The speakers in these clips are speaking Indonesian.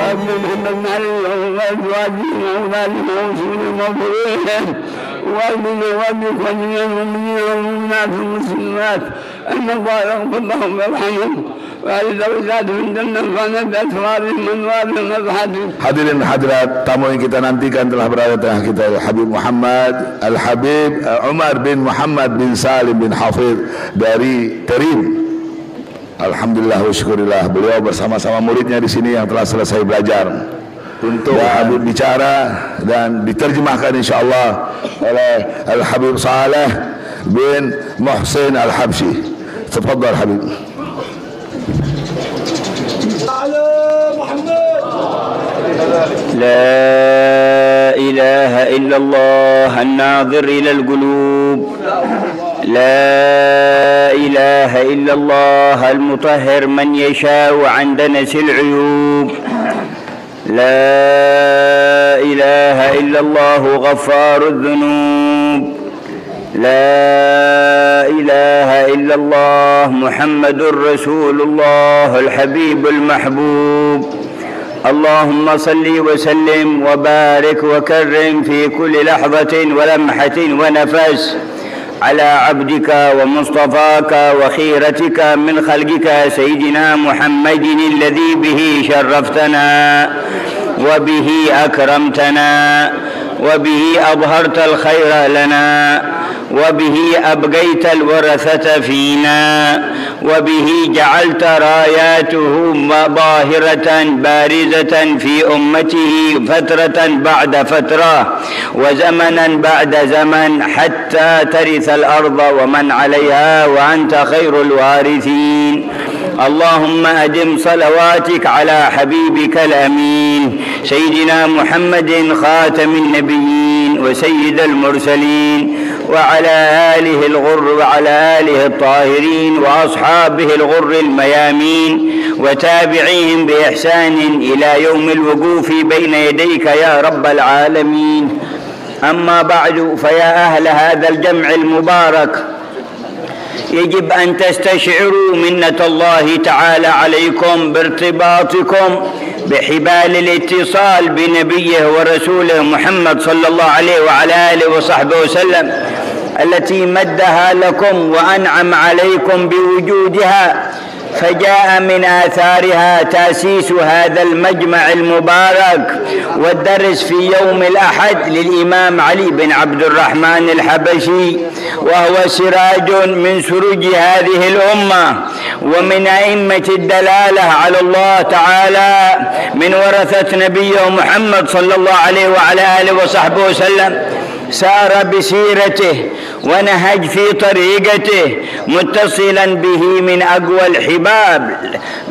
وابن محمد بن علي وازواجه واولادهم ورسول المغفورين وابن اخواننا المؤمنين والمؤمنات والمسلمات ان الله يغفر لهم ويرحمهم وعلى درجات في الجنة فانا بأسرارهم وأنوارهم وأبحاثهم. Hadirin hadirat, tamu yang kita nantikan telah berada tengah kita, Habib Muhammad Al-Habib Umar bin Muhammad bin Salim bin Hafidh dari Terim. Alhamdulillah wa syukurillah, beliau bersama-sama muridnya di sini yang telah selesai belajar. Untuk Habib bicara dan diterjemahkan insyaallah oleh Al-Habib Saleh bin Muhsin Al-Habsyi. Tafadhal Habib. لا إله إلا الله الناظر إلى القلوب، لا إله إلا الله المطهر من يشاء عن دنس العيوب، لا إله إلا الله غفار الذنوب، لا إله إلا الله محمد رسول الله الحبيب المحبوب. اللهم صل وسلم وبارك وكرم في كل لحظة ولمحة ونفس على عبدك ومصطفاك وخيرتك من خلقك سيدنا محمد الذي به شرفتنا وبه أكرمتنا وبه أظهرت الخير لنا وبه أبقيت الورثة فينا وبه جعلت راياته ظاهرة بارزة في أمته فترة بعد فترة وزمنا بعد زمن حتى ترث الأرض ومن عليها وأنت خير الوارثين. اللهم أدم صلواتك على حبيبك الأمين سيدنا محمد خاتم النبيين وسيد المرسلين وعلى آله الغر وعلى آله الطاهرين وأصحابه الغر الميامين وتابعيهم بإحسان إلى يوم الوقوف بين يديك يا رب العالمين. أما بعد، فيا أهل هذا الجمع المبارك، يجب أن تستشعروا منة الله تعالى عليكم بارتباطكم بحبال الاتصال بنبيه ورسوله محمد صلى الله عليه وعلى آله وصحبه وسلم التي مدها لكم وأنعم عليكم بوجودها، فجاء من آثارها تأسيس هذا المجمع المبارك والدرس في يوم الأحد للإمام علي بن عبد الرحمن الحبشي، وهو سراج من سروج هذه الأمة ومن أئمة الدلالة على الله تعالى من ورثة نبيه محمد صلى الله عليه وعلى آله وصحبه وسلم. سار بسيرته ونهج في طريقته متصلا به من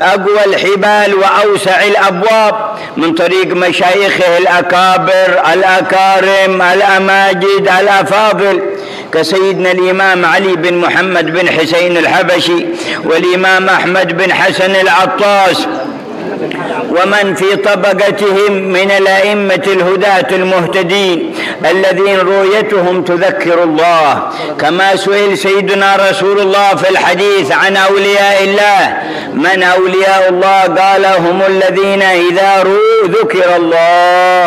أقوى الحبال وأوسع الأبواب من طريق مشايخه الأكابر الأكارم الأماجد الأفاضل كسيدنا الإمام علي بن محمد بن حسين الحبشي والإمام أحمد بن حسن العطاس ومن في طبقتهم من الأئمة الهداة المهتدين الذين رؤيتهم تذكر الله، كما سئل سيدنا رسول الله في الحديث عن أولياء الله: من أولياء الله؟ قال: هم الذين إذا رؤوا ذكر الله،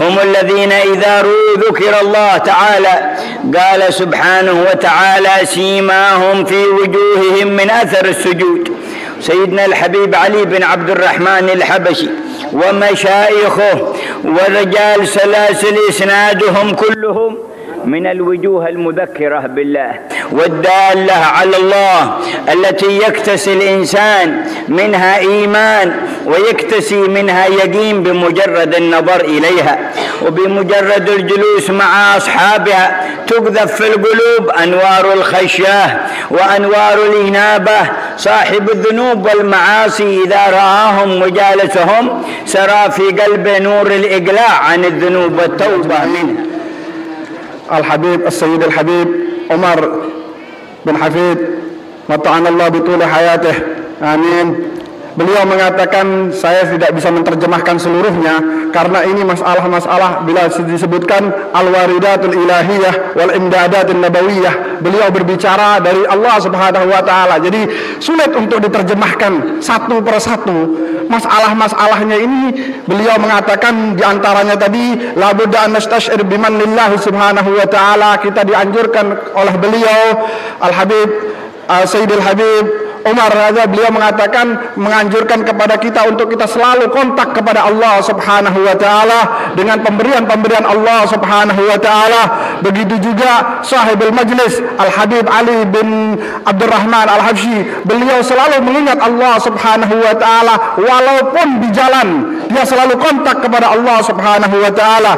هم الذين إذا رؤوا ذكر الله تعالى. قال سبحانه وتعالى: سيماهم في وجوههم من أثر السجود. سيدنا الحبيب علي بن عبد الرحمن الحبشي ومشايخه ورجال سلاسل إسنادهم كلهم من الوجوه المذكرة بالله والدالة على الله التي يكتسي الإنسان منها إيمان ويكتسي منها يقين بمجرد النظر إليها، وبمجرد الجلوس مع أصحابها تقذف في القلوب أنوار الخشية وأنوار الإنابة. صاحب الذنوب والمعاصي إذا رآهم وجالسهم سرى في قلبه نور الإقلاع عن الذنوب والتوبة منها. الحبيب السيد الحبيب عمر بن حفيد متعنا الله بطول حياته، آمين. Beliau mengatakan saya tidak bisa menerjemahkan seluruhnya karena ini masalah-masalah bila disebutkan al-waridatul ilahiyah wal imdadatul nabawiyah. Beliau berbicara dari Allah Subhanahu wa taala. Jadi sulit untuk diterjemahkan satu persatu. Masalah-masalahnya ini beliau mengatakan diantaranya tadi la budda an nastash'ir bimanillah Subhanahu wa taala. Kita dianjurkan oleh beliau Al-Habib Sayyidul Habib Umar Raza, beliau mengatakan menganjurkan kepada kita untuk kita selalu kontak kepada Allah Subhanahu wa taala dengan pemberian-pemberian Allah Subhanahu wa taala. Begitu juga sahibul majlis Al-Habib Ali bin Abdurrahman Al-Habsyi, beliau selalu mengingat Allah Subhanahu wa taala walaupun di jalan, dia selalu kontak kepada Allah Subhanahu wa taala.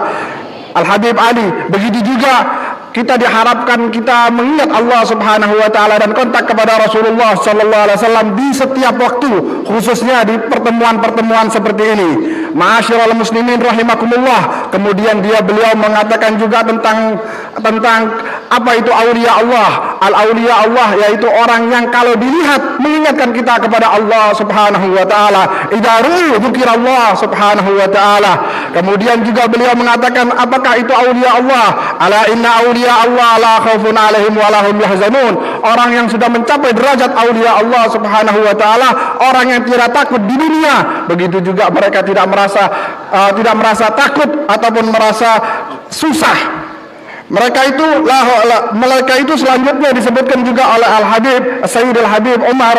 Al-Habib Ali, begitu juga kita diharapkan kita mengingat Allah Subhanahu wa taala dan kontak kepada Rasulullah sallallahu alaihi wasallam di setiap waktu, khususnya di pertemuan-pertemuan seperti ini. Ma'asyiral muslimin rahimakumullah. Kemudian beliau mengatakan juga tentang apa itu aulia Allah. Al-aulia Allah yaitu orang yang kalau dilihat mengingatkan kita kepada Allah Subhanahu wa taala. Idza ru'u dzikrallah Subhanahu wa taala. Kemudian juga beliau mengatakan apakah itu aulia Allah? Ala inna aulia Allah la khaufun alaihim wa lahum yahzanun. Orang yang sudah mencapai derajat aulia Allah Subhanahu wa taala, orang yang tidak takut di dunia, begitu juga mereka tidak merasa takut ataupun merasa susah. Mereka itu selanjutnya disebutkan juga oleh Al-Habib Sayyidul Habib Umar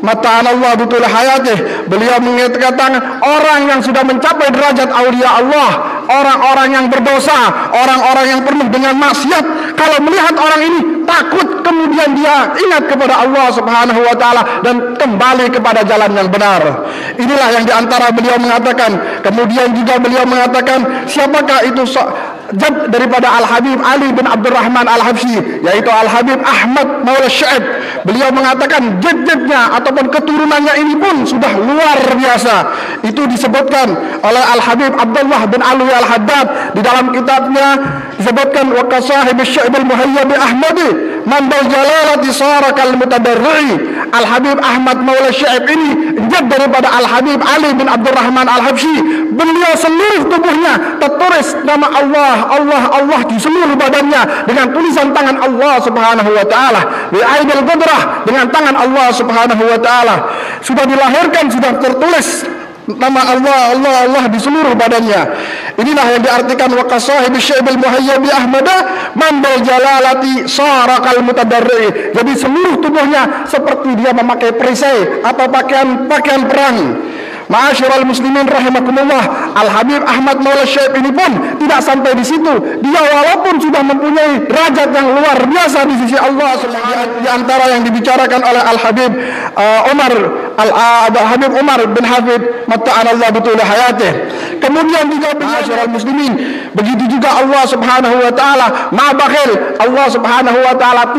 Mata'anallah bitul hayatih. Beliau mengatakan orang yang sudah mencapai derajat aulia Allah, orang-orang yang berdosa, orang-orang yang penuh dengan maksiat, kalau melihat orang ini takut, kemudian dia ingat kepada Allah Subhanahu wa taala dan kembali kepada jalan yang benar. Inilah yang diantara beliau mengatakan. Kemudian juga beliau mengatakan siapakah itu jad daripada Al-Habib Ali bin Abdurrahman Al-Habsyi, yaitu Al-Habib Ahmad Maula Syaib. Beliau mengatakan jad-jadnya ataupun keturunannya ini pun sudah luar biasa. Itu disebutkan oleh Al-Habib Abdullah bin Alwi Al-Haddad di dalam kitabnya, disebutkan wa kasahib Syaib al-Muhayyab Ahmadi man bil jalalati sarakal mutadarri. Al-Habib Ahmad Maula Syaib ini jad daripada Al-Habib Ali bin Abdurrahman Al-Habsyi. Beliau seluruh tubuhnya tertulis nama Allah di seluruh badannya dengan tulisan tangan Allah Subhanahu wa taala. Bi aidil qudrah, dengan tangan Allah Subhanahu wa taala. Sudah dilahirkan, sudah tertulis nama Allah di seluruh badannya. Inilah yang diartikan wa kasahib Syaibul Muhayyabi Ahmada man bil jalalati sarakal mutadarri. Jadi seluruh tubuhnya seperti dia memakai perisai atau pakaian perang. Ma'asyiral muslimin rahimakumullah. Al-Habib Ahmad Maula Syaib ini pun tidak sampai di situ. Dia walaupun sudah mempunyai derajat yang luar biasa di sisi Allah Subhanahu. Di antara yang dibicarakan oleh Al-Habib Al-Habib Umar bin Hafid Mata'anallah bitul hayatih. Kemudian juga ma'asyiral muslimin, begitu juga Allah Subhanahu wa taala ma bakhil. Allah Subhanahu wa taala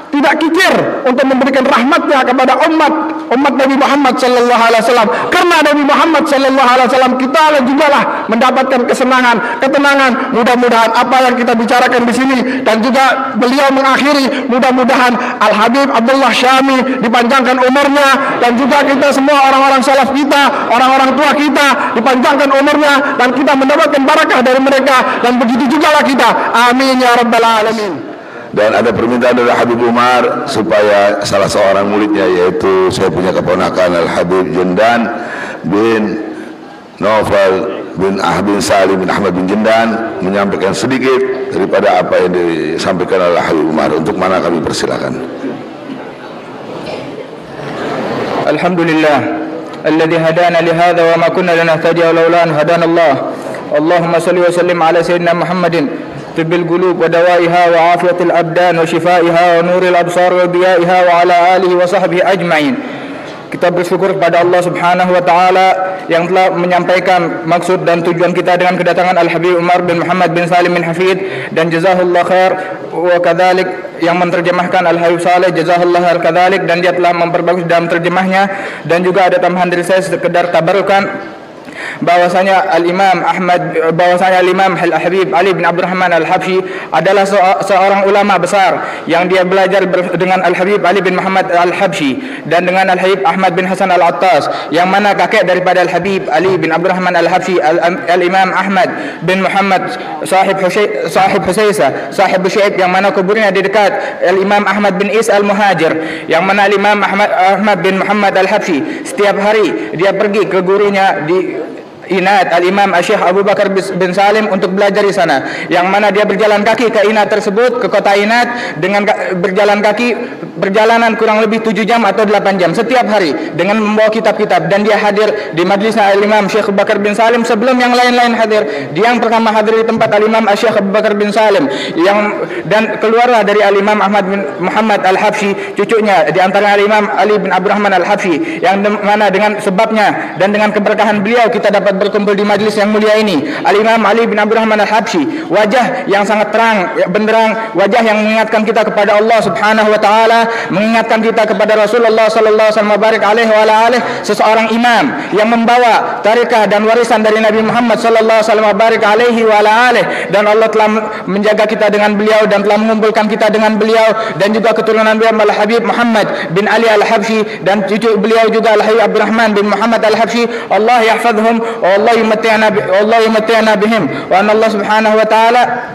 tidak kikir untuk memberikan rahmatnya kepada umat Nabi Muhammad sallallahu alaihi wasallam. Karena Nabi Muhammad sallallahu alaihi wasallam kita juga lah mendapatkan ketenangan. Mudah-mudahan apa yang kita bicarakan di sini dan juga beliau mengakhiri, mudah-mudahan Al-Habib Abdullah Syami dipanjangkan umurnya dan juga kita semua orang-orang salaf kita, orang-orang tua kita dipanjangkan umurnya dan kita mendapatkan barakah dari mereka, dan begitu juga lah kita. Amin ya rabbal alamin. Dan ada permintaan dari Habib Umar supaya salah seorang muridnya, yaitu saya punya keponakan Al-Habib Jendan bin Naufal bin Salim bin Ahmad bin Jendan, menyampaikan sedikit daripada apa yang disampaikan oleh Habib Umar. Untuk mana kami persilakan. Alhamdulillah alladzi hadana li hadza wa ma kunna linahtadiya laula an hadana Allah. Allahumma salli wa sallim ala sayyidina Muhammadin طب القلوب ودوائها وعافية الأبدان وشفائها ونور الأبصار وضيائها وعلى آله وصحبه أجمعين. Kita bersyukur kepada Allah Subhanahu wa taala yang telah menyampaikan maksud dan tujuan kita dengan kedatangan Al-Habib Umar bin Muhammad bin Salim bin Hafid, dan jazahullah khair wa kadzalik yang menerjemahkan Al-Habib Saleh, jazahullah khair kadzalik, dan dia telah memperbagus dalam terjemahnya. Dan juga ada tambahan dari saya sekedar tabarukan. bahwasanya Al-Imam Al-Habib Ali bin Abdurrahman Al-Habsyi adalah seorang ulama besar yang dia belajar dengan Al-Habib Ali bin Muhammad Al-Habsyi dan dengan Al-Habib Ahmad bin Hasan Al-Attas, yang mana kakek daripada Al-Habib Ali bin Abdurrahman Al-Habsyi Al-Imam Ahmad bin Muhammad sahib Husaisa sahib Syaib, yang mana kuburnya di dekat Al-Imam Ahmad bin Isa Al-Muhajir, yang mana Al-Imam Ahmad bin Muhammad Al-Habsyi setiap hari dia pergi ke gurunya di Inat, Al-Imam Syekh Abu Bakar bin Salim, untuk belajar di sana, yang mana dia berjalan kaki ke Inat tersebut, ke kota Inat, dengan berjalan kaki, perjalanan kurang lebih 7 jam atau 8 jam setiap hari, dengan membawa kitab-kitab. Dan dia hadir di majlis Al-Imam Syekh Abu Bakar bin Salim sebelum yang lain-lain hadir. Dia yang pertama hadir di tempat Al-Imam Syekh Abu Bakar bin Salim, dan keluarlah dari Al-Imam Ahmad bin Muhammad Al-Habsyi cucunya, di antara Al-Imam Ali bin Abdurrahman Al-Habsyi, yang mana dengan sebabnya dan dengan keberkahan beliau kita dapat berkumpul di majlis yang mulia ini. Al-Imam Ali bin Abdurrahman Al-Habsyi, wajah yang sangat terang benderang, wajah yang mengingatkan kita kepada Allah Subhanahu wa taala, mengingatkan kita kepada Rasulullah sallallahu alaihi wasallam, seseorang imam yang membawa tarekah dan warisan dari Nabi Muhammad sallallahu alaihi wasallam, dan Allah telah menjaga kita dengan beliau dan telah mengumpulkan kita dengan beliau, dan juga keturunan beliau Al-Habib Muhammad bin Ali Al-Habsyi, dan cucu beliau juga Al-Habib Abdurrahman bin Muhammad Al-Habsyi. Allah yahfazhum Allah yumatti'na bihim. Wa anna Allah Subhanahu wa taala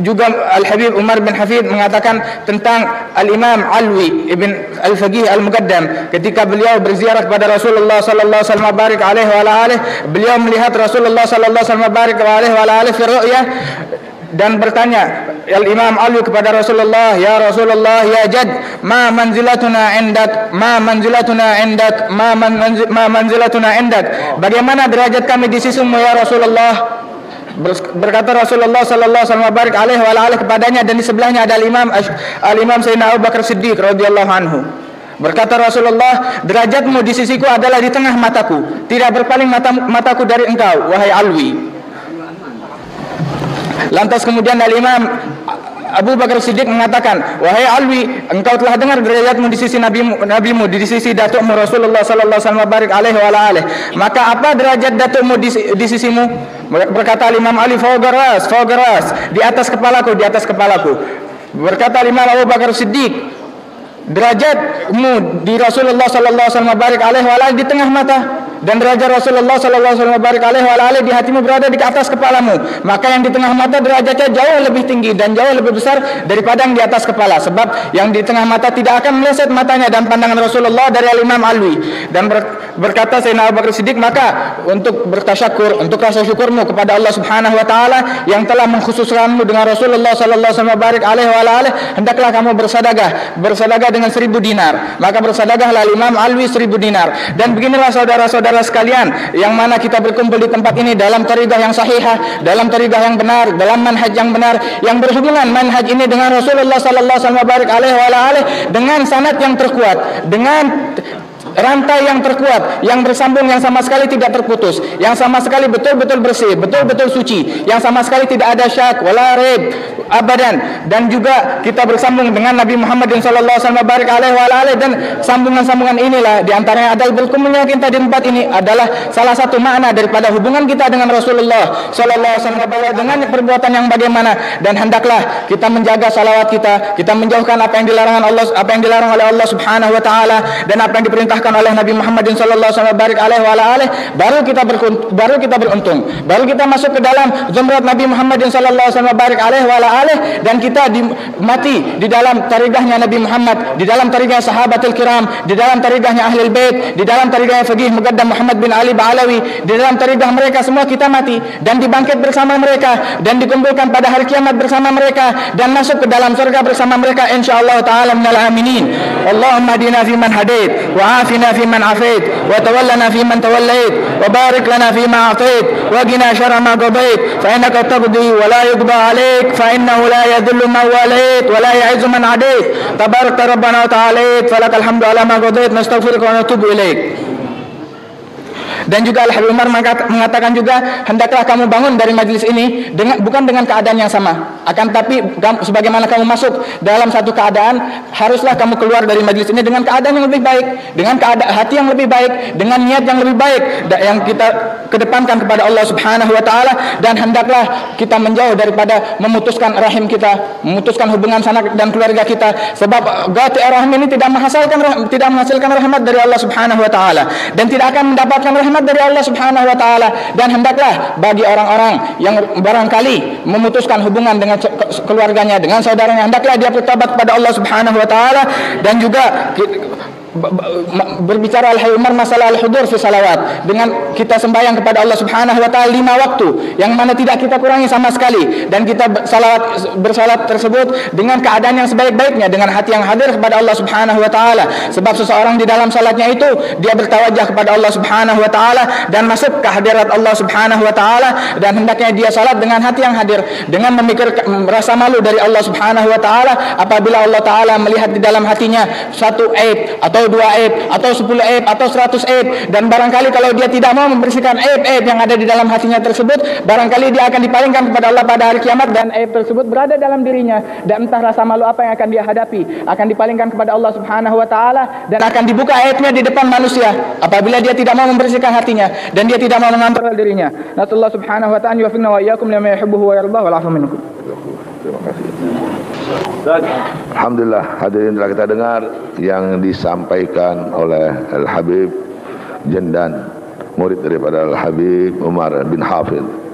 juga Al-Habib Umar bin Hafid mengatakan tentang Al-Imam Alwi ibn Al-Faqih Al-Muqaddam, ketika beliau berziarah kepada Rasulullah sallallahu alaihi wasallam, beliau melihat Rasulullah sallallahu alaihi wasallam fi ru'yah, dan bertanya Al-Imam Ali kepada Rasulullah, ya Rasulullah, ya Jad, ma manzilatuna indak, bagaimana derajat kami di sisimu ya Rasulullah? Berkata Rasulullah sallallahu alaihi wasallam kepadanya, dan di sebelahnya ada Al-Imam Sayyidina Abu Bakar Siddiq radhiyallahu anhu. Berkata Rasulullah, derajatmu di sisiku adalah di tengah mataku, tidak berpaling mataku dari engkau, wahai Alwi. Lantas kemudian Al-Imam Abu Bakar Siddiq mengatakan, wahai Alwi, engkau telah dengar derajatmu di sisi nabimu, di sisi datukmu Rasulullah sallallahu alaihi wasallam, maka apa derajat datukmu di sisimu? Berkata Imam Ali, fawqa ras, di atas kepalaku. Berkata Imam Abu Bakar Siddiq, derajatmu di Rasulullah sallallahu alaihi wasallam di tengah mata, dan derajat Rasulullah sallallahu alaihi wasallam di hatimu berada di atas kepalamu, maka yang di tengah mata derajatnya jauh lebih tinggi dan jauh lebih besar daripada yang di atas kepala, sebab yang di tengah mata tidak akan meleset matanya dan pandangan Rasulullah dari Al-Imam Alwi. Dan berkata Sayyidina Abu Bakar Siddiq, maka untuk bertasyakur, untuk rasa syukurmu kepada Allah Subhanahu wa taala yang telah mengkhususkanmu dengan Rasulullah sallallahu alaihi wasallam, hendaklah kamu bersedekah dengan 1000 dinar. Maka bersedekahlah Imam Alwi 1000 dinar. Dan beginilah saudara-saudara sekalian, yang mana kita berkumpul di tempat ini dalam tariqah yang sahihah, dalam tariqah yang benar, dalam manhaj yang benar, yang berhubungan manhaj ini dengan Rasulullah sallallahu alaihi wasallam, dengan sanad yang terkuat, dengan rantai yang terkuat, yang bersambung, yang sama sekali tidak terputus, yang sama sekali betul-betul bersih, betul-betul suci, yang sama sekali tidak ada syak wala raib abadan. Dan juga kita bersambung dengan Nabi Muhammad sallallahu alaihi wasallam, dan sambungan-sambungan inilah diantaranya ada berkumpulnya kita di tempat ini adalah salah satu makna daripada hubungan kita dengan Rasulullah sallallahu alaihi wasallam, dengan perbuatan yang bagaimana. Dan hendaklah kita menjaga salawat kita menjauhkan apa yang dilarang oleh Allah Subhanahu wa taala, dan apa yang diperintahkan oleh Nabi Muhammad sallallahu alaihi wasallam, baru kita beruntung, baru kita masuk ke dalam zumrat Nabi Muhammad sallallahu alaihi wasallam, dan kita mati di dalam tariqahnya Nabi Muhammad, di dalam tariqah sahabatul kiram, di dalam tariqahnya ahlul bait, di dalam tariqah Faqih Muqaddam Muhammad bin Ali Ba'alawi, di dalam tariqah mereka semua kita mati dan dibangkit bersama mereka dan dikumpulkan pada hari kiamat bersama mereka dan masuk ke dalam surga bersama mereka insyaallah taala minal aminin. Allahumma hadina fi man hadait wa afina fi man afait wa tawallana fi man tawallait wa barik lana fi ma atait wa qina syarra ma qadait fa innaka taqdi wa la yuqda alaik fa innahu la yadhillu man walait wa la ya'izzu man adait tabarakta rabbana wa ta'ala falakal hamdu ala ma qadait nastaghfiruka wa natubu ilaik. Dan juga Al-Habib Umar mengatakan juga, hendaklah kamu bangun dari majlis ini bukan dengan keadaan yang sama, Akan tapi sebagaimana kamu masuk dalam satu keadaan, haruslah kamu keluar dari majlis ini dengan keadaan yang lebih baik, dengan hati yang lebih baik, dengan niat yang lebih baik yang kita kedepankan kepada Allah Subhanahu wa taala, dan hendaklah kita menjauh daripada memutuskan rahim kita, memutuskan hubungan sanak dan keluarga kita, sebab qati' rahim ini tidak menghasilkan rahmat dari Allah Subhanahu wa taala dan tidak akan mendapatkan rahmat dari Allah Subhanahu wa taala. Dan hendaklah bagi orang-orang yang barangkali memutuskan hubungan dengan keluarganya, dengan saudaranya, hendaklah dia bertobat kepada Allah Subhanahu wa taala. Dan juga berbicara al-Umar masalah al-hudur fi salawat, dengan kita sembahyang kepada Allah Subhanahu wa taala 5 waktu yang mana tidak kita kurangi sama sekali, dan kita bersalat tersebut dengan keadaan yang sebaik-baiknya, dengan hati yang hadir kepada Allah Subhanahu wa taala. Sebab seseorang di dalam salatnya itu dia bertawajjah kepada Allah Subhanahu wa taala dan masuk ke hadirat Allah Subhanahu wa taala, dan hendaknya dia salat dengan hati yang hadir, dengan memikirkan rasa malu dari Allah Subhanahu wa taala apabila Allah taala melihat di dalam hatinya satu aib atau 2 aib atau 10 aib atau 100 aib, dan barangkali kalau dia tidak mau membersihkan aib-aib yang ada di dalam hatinya tersebut, barangkali dia akan dipalingkan kepada Allah pada hari kiamat, dan aib tersebut berada dalam dirinya, dan entah rasa malu apa yang akan dia hadapi, akan dipalingkan kepada Allah Subhanahu wa taala, dan akan dibuka aibnya di depan manusia apabila dia tidak mau membersihkan hatinya dan dia tidak mau mengambil dirinya. Nasallahu Subhanahu wa ta'ala yuwaffiqna wa iyyakum lima yuhibbuhu wa yardah wal 'afwa minkum. Terima kasih. Alhamdulillah, hadirin telah kita dengar yang disampaikan oleh Al-Habib Jendan, murid daripada Al-Habib Umar bin Hafidh.